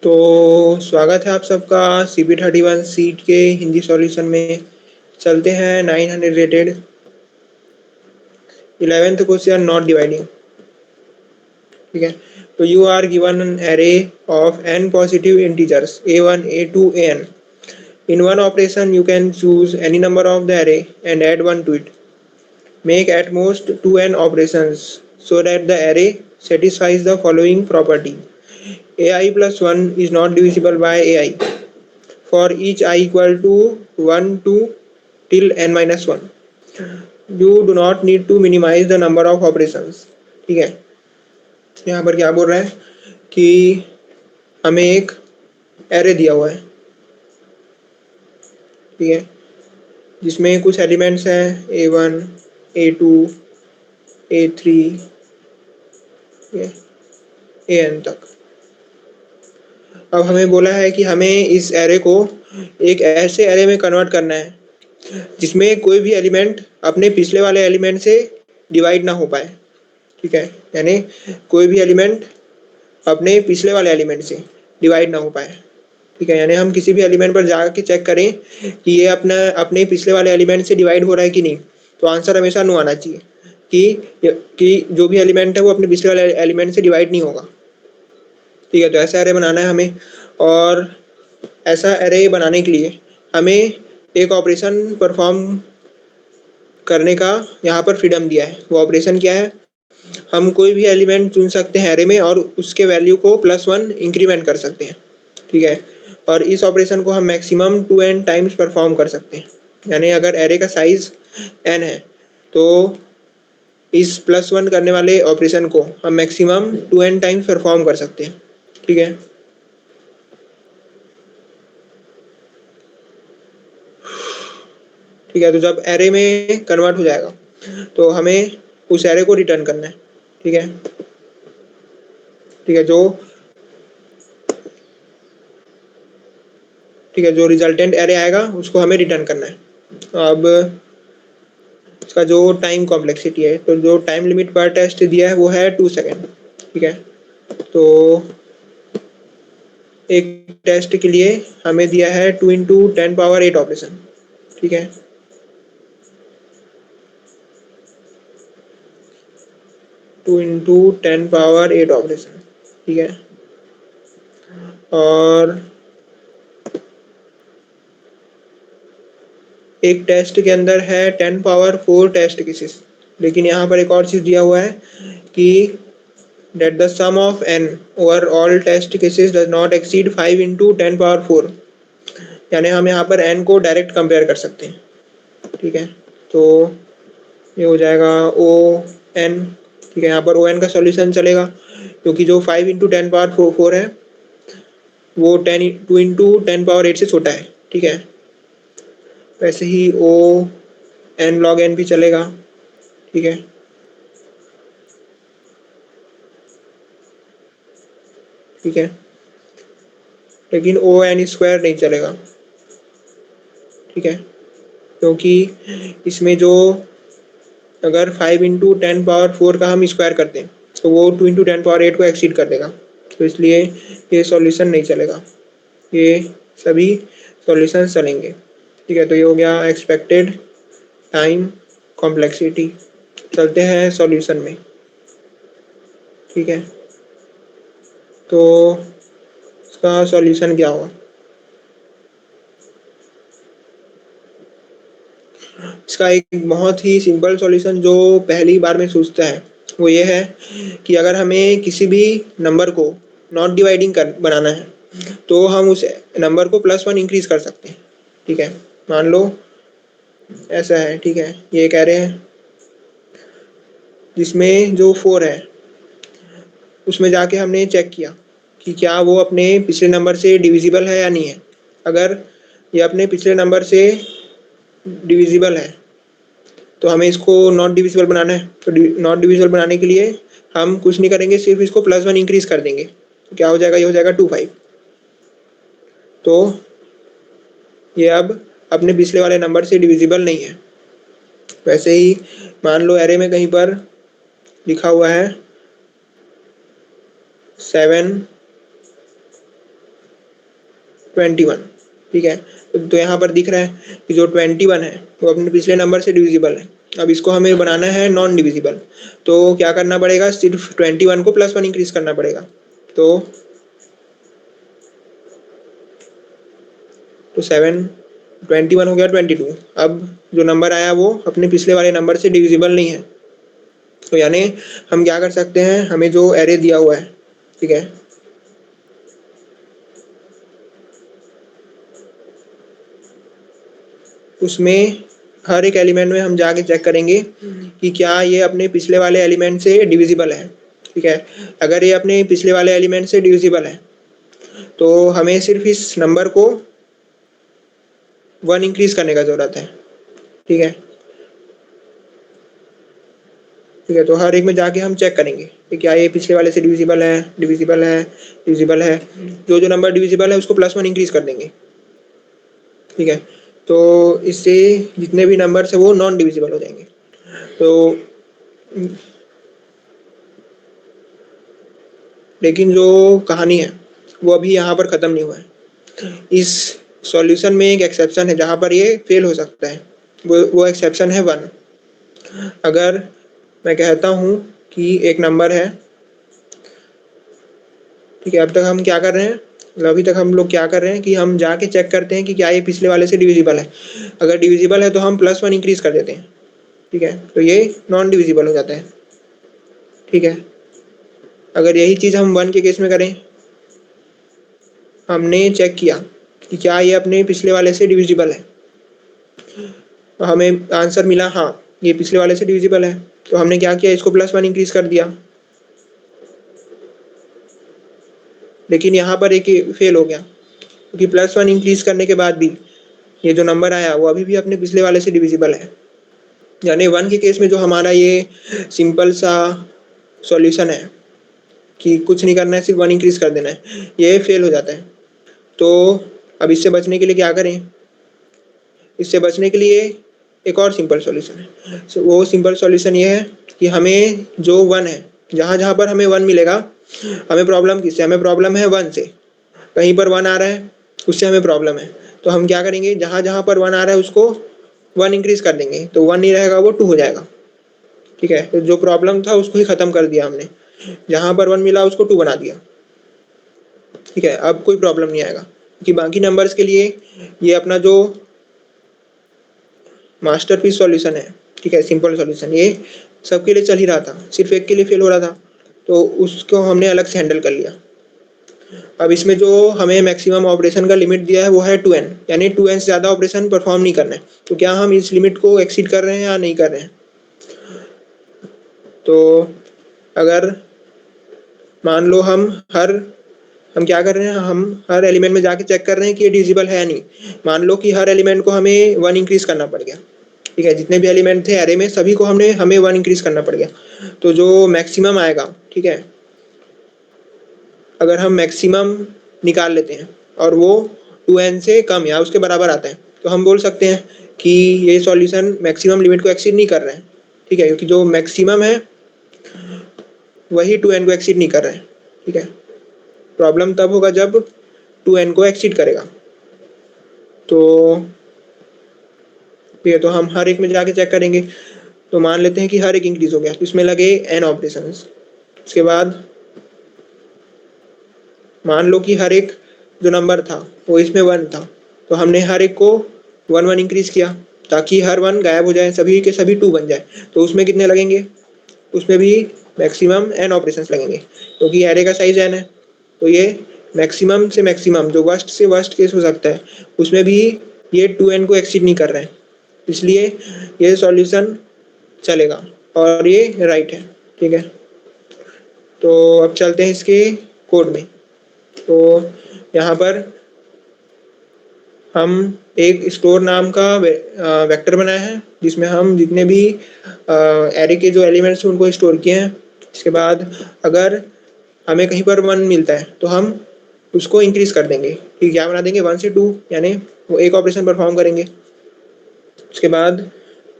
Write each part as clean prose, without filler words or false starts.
तो स्वागत है आप सबका CP31 सीट के हिंदी सॉल्यूशन में। चलते हैं 900 rated 11th question not dividing. ठीक है, तो you are given an array of n positive integers a1 a2 an. In one operation you can choose any number of the array and add one to it. Make at most 2n operations so that the array satisfies the following property: ai plus 1 is not divisible by ai for each I equal to 1 to till n minus 1. You do not need to minimize the number of operations. ठीक है, यहाँ पर क्या बोल रहा है कि हमें एक एरे दिया हुआ है, ठीक है, जिसमें कुछ एलिमेंट्स हैं a1 a2 a3 an तक। अब हमें बोला है कि हमें इस एरे को एक ऐसे एरे में कन्वर्ट करना है जिसमें कोई भी एलिमेंट अपने पिछले वाले एलिमेंट से डिवाइड ना हो पाए। ठीक है, यानी कोई भी एलिमेंट अपने पिछले वाले एलिमेंट से डिवाइड ना हो पाए। ठीक है, यानी हम किसी भी एलिमेंट पर जाके चेक करें कि ये अपना अपने पिछले वाले एलिमेंट से डिवाइड हो रहा है कि नहीं, तो आंसर हमेशा नो आना चाहिए कि जो भी एलिमेंट है वो अपने पिछले वाले एलिमेंट से डिवाइड नहीं होगा। ठीक है, तो ऐसा एरे बनाना है हमें, और ऐसा एरे बनाने के लिए हमें एक ऑपरेशन परफॉर्म करने का यहाँ पर फ्रीडम दिया है। वो ऑपरेशन क्या है, हम कोई भी एलिमेंट चुन सकते हैं एरे में और उसके वैल्यू को +1 इंक्रीमेंट कर सकते हैं। ठीक है, और इस ऑपरेशन को हम मैक्सिमम 2n टाइम्स परफॉर्म कर सकते हैं। यानी अगर एरे का साइज n है तो इस +1 करने वाले ऑपरेशन को हम मैक्सिमम 2n टाइम्स परफॉर्म कर सकते हैं। ठीक है, ठीक है, तो जब एरे में कन्वर्ट हो जाएगा तो हमें उस एरे को रिटर्न करना है। ठीक है, ठीक है, जो रिजल्टेंट एरे आएगा उसको हमें रिटर्न करना है। अब इसका जो टाइम कॉम्प्लेक्सिटी है, तो जो टाइम लिमिट पर टेस्ट दिया है वो है 2 सेकेंड। ठीक है, तो एक टेस्ट के लिए हमें दिया है 2 इंटू 10⁻8 ऑपरेशन। ठीक है, 2 इंटू 10⁻8 ऑपरेशन। ठीक है, और एक टेस्ट के अंदर है 10⁻4 टेस्ट केसेस, लेकिन यहाँ पर एक और चीज़ दिया हुआ है कि that the sum of n over all test cases does not exceed 5 into 10⁻4। यानी हम यहाँ पर n को डायरेक्ट कंपेयर कर सकते हैं। ठीक है, तो ये हो जाएगा ओ एन। ठीक है, यहाँ पर ओ एन का सॉल्यूशन चलेगा क्योंकि जो 5 इंटू 10⁻4 है वो 2 इंटू 10⁻8 से छोटा है। ठीक है, वैसे ही ओ एन लॉग एन भी चलेगा। ठीक है, ठीक है, लेकिन ओ एन स्क्वायर नहीं चलेगा। ठीक है, क्योंकि इसमें जो अगर 5 इंटू 10⁻4 का हम स्क्वायर करते हैं तो वो 2 इंटू 10⁻8 को एक्सीड कर देगा, तो इसलिए ये सॉल्यूशन नहीं चलेगा। ये सभी सॉल्यूशन चलेंगे। ठीक है, तो ये हो गया एक्सपेक्टेड टाइम कॉम्प्लेक्सिटी। चलते हैं सॉल्यूशन में। ठीक है, तो इसका सॉल्यूशन क्या होगा। इसका एक बहुत ही सिंपल सॉल्यूशन जो पहली बार में सोचता है वो ये है कि अगर हमें किसी भी नंबर को नॉट डिवाइडिंग कर बनाना है तो हम उस नंबर को +1 इंक्रीज कर सकते हैं। ठीक है, मान लो ऐसा है। ठीक है, ये कह रहे हैं जिसमें जो 4 है उसमें जाके हमने चेक किया कि क्या वो अपने पिछले नंबर से डिविजिबल है या नहीं है। अगर ये अपने पिछले नंबर से डिविजिबल है तो हमें इसको नॉट डिविजिबल बनाना है। तो नॉट डिविजिबल बनाने के लिए हम कुछ नहीं करेंगे, सिर्फ इसको +1 इंक्रीज कर देंगे। तो क्या हो जाएगा, ये हो जाएगा 25। तो ये अब अपने पिछले वाले नंबर से डिविजिबल नहीं है। वैसे ही मान लो एरे में कहीं पर लिखा हुआ है 7 21, ठीक है। तो यहाँ पर दिख रहा है कि जो 21 है वो अपने पिछले नंबर से डिविजिबल है। अब इसको हमें बनाना है नॉन डिविजिबल, तो क्या करना पड़ेगा, सिर्फ 21 को +1 इंक्रीज करना पड़ेगा। तो 21 हो गया 22। अब जो नंबर आया वो अपने पिछले वाले नंबर से डिविजिबल नहीं है, तो यानी हम क्या कर सकते हैं, हमें जो एरे दिया हुआ है, ठीक है, उसमें हर एक एलिमेंट में हम जाके चेक करेंगे कि क्या ये अपने पिछले वाले एलिमेंट से डिविजिबल है, ठीक है। अगर ये अपने पिछले वाले एलिमेंट से डिविजिबल है तो हमें सिर्फ इस नंबर को 1 इंक्रीज करने का जरूरत है, ठीक है। ठीक है, तो हर एक में जाके हम चेक करेंगे कि क्या ये पिछले वाले से डिविजिबल है, डिविजिबल है, डिविजिबल है। जो जो नंबर डिविजिबल है उसको +1 इंक्रीज कर देंगे, ठीक है। तो इससे जितने भी नंबर्स है वो नॉन डिविजिबल हो जाएंगे। तो लेकिन जो कहानी है वो अभी यहाँ पर ख़त्म नहीं हुआ है। इस सॉल्यूशन में एक एक्सेप्शन है जहाँ पर ये फेल हो सकता है, वो एक्सेप्शन है 1। अगर मैं कहता हूँ कि एक नंबर है, ठीक है, अब तक हम क्या कर रहे हैं, अभी तक हम लोग क्या कर रहे हैं कि हम जाके चेक करते हैं कि क्या ये पिछले वाले से डिविजिबल है। अगर डिविजिबल है तो हम +1 इंक्रीज कर देते हैं, ठीक है, तो ये नॉन डिविजिबल हो जाता है, ठीक है। अगर यही चीज़ हम 1 के केस में करें, हमने चेक किया कि क्या ये अपने पिछले वाले से डिविजिबल है, तो हमें आंसर मिला हाँ ये पिछले वाले से डिविजिबल है। तो हमने क्या किया, इसको +1 इंक्रीज कर दिया, लेकिन यहाँ पर एक फेल हो गया क्योंकि +1 इंक्रीज करने के बाद भी ये जो नंबर आया वो अभी भी अपने पिछले वाले से डिविजिबल है। यानी 1 के केस में जो हमारा ये सिंपल सा सॉल्यूशन है कि कुछ नहीं करना है, सिर्फ 1 इंक्रीज कर देना है, ये फेल हो जाता है। तो अब इससे बचने के लिए क्या करें, इससे बचने के लिए एक और सिंपल सॉल्यूशन है। वो सिंपल सॉल्यूशन ये है कि हमें जो 1 है, जहाँ जहाँ पर हमें 1 मिलेगा, हमें प्रॉब्लम किससे, हमें प्रॉब्लम है 1 से। कहीं पर 1 आ रहा है उससे हमें प्रॉब्लम है, तो हम क्या करेंगे, जहाँ जहाँ पर 1 आ रहा है उसको 1 इंक्रीज कर देंगे, तो 1 नहीं रहेगा वो 2 हो जाएगा, ठीक है। तो जो प्रॉब्लम था उसको ही खत्म कर दिया हमने, जहाँ पर 1 मिला उसको 2 बना दिया, ठीक है। अब कोई प्रॉब्लम नहीं आएगा क्योंकि बाकी नंबर्स के लिए ये अपना जो मास्टरपीस सॉल्यूशन है, ठीक है, सिंपल सॉल्यूशन, ये सबके लिए चल ही रहा था, सिर्फ एक के लिए फेल हो रहा था, तो उसको हमने अलग से हैंडल कर लिया। अब इसमें जो हमें मैक्सिमम ऑपरेशन का लिमिट दिया है वो है 2n, यानी 2n से ज़्यादा ऑपरेशन परफॉर्म नहीं करना है। तो क्या हम इस लिमिट को एक्सीड कर रहे हैं या नहीं कर रहे हैं, तो अगर मान लो हम क्या कर रहे हैं, हम हर एलिमेंट में जाके चेक कर रहे हैं कि ये डिविजिबल है या नहीं। मान लो कि हर एलिमेंट को हमें 1 इंक्रीज करना पड़ गया, ठीक है, जितने भी एलिमेंट थे एरे में सभी को हमें 1 इंक्रीज करना पड़ गया। तो जो मैक्सिमम आएगा, ठीक है, अगर हम मैक्सिमम निकाल लेते हैं और वो 2n से कम या उसके बराबर आता है, तो हम बोल सकते हैं कि ये सॉल्यूशन मैक्सिमम लिमिट को एक्सीड नहीं कर रहे हैं, ठीक है, क्योंकि जो मैक्सिमम है वही 2n को एक्सीड नहीं कर रहे हैं, ठीक है। प्रॉब्लम तब होगा जब 2n को एक्सीड करेगा। तो ठीक है, तो हम हर एक में जाके चेक करेंगे। तो मान लेते हैं कि हर एक इंक्रीज हो गया, तो इसमें लगे n ऑपरेशंस। उसके बाद मान लो कि हर एक जो नंबर था वो इसमें 1 था, तो हमने हर एक को 1 इंक्रीज किया ताकि हर 1 गायब हो जाए, सभी के सभी 2 बन जाए। तो उसमें कितने लगेंगे, उसमें भी मैक्सिमम n ऑपरेशंस लगेंगे क्योंकि एरे का साइज n है। तो ये मैक्सिमम से मैक्सिमम, जो वर्स्ट से वर्स्ट केस हो सकता है, उसमें भी ये 2n को एक्सीड नहीं कर रहे हैं, इसलिए ये सॉल्यूशन चलेगा और ये राइट है, ठीक है। तो अब चलते हैं इसके कोड में। तो यहाँ पर हम एक स्टोर नाम का वेक्टर बनाया है जिसमें हम जितने भी एरे के जो एलिमेंट्स हैं उनको स्टोर किए हैं। इसके बाद अगर हमें कहीं पर 1 मिलता है तो हम उसको इंक्रीज कर देंगे, कि क्या बना देंगे, 1 से 2, यानी वो एक ऑपरेशन परफॉर्म करेंगे। उसके बाद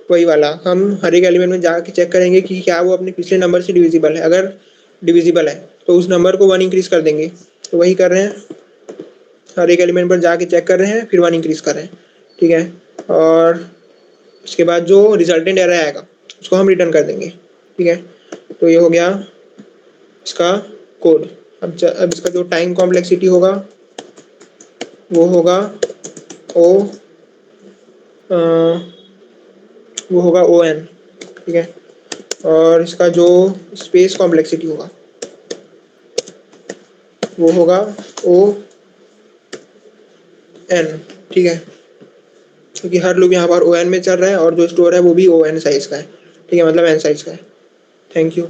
वही वाला हम हर एक एलिमेंट में जाके चेक करेंगे कि क्या वो अपने पिछले नंबर से डिविजिबल है। अगर डिविजिबल है तो उस नंबर को 1 इंक्रीज कर देंगे। तो वही कर रहे हैं, हर एक एलिमेंट पर जाके चेक कर रहे हैं, फिर 1 इंक्रीज कर रहे हैं, ठीक है। और उसके बाद जो रिजल्टेंट एरर आएगा उसको हम रिटर्न कर देंगे, ठीक है। तो ये हो गया इसका कोड। अब इसका जो टाइम कॉम्प्लेक्सिटी होगा वो होगा ओ वो होगा ओ एन, ठीक है। और इसका जो स्पेस कॉम्प्लेक्सिटी होगा वो होगा ओ एन, ठीक है। क्योंकि हर लूप यहाँ पर ओ एन में चल रहा है और जो स्टोर है वो भी ओ एन साइज का है, ठीक है, मतलब एन साइज का है। Thank you.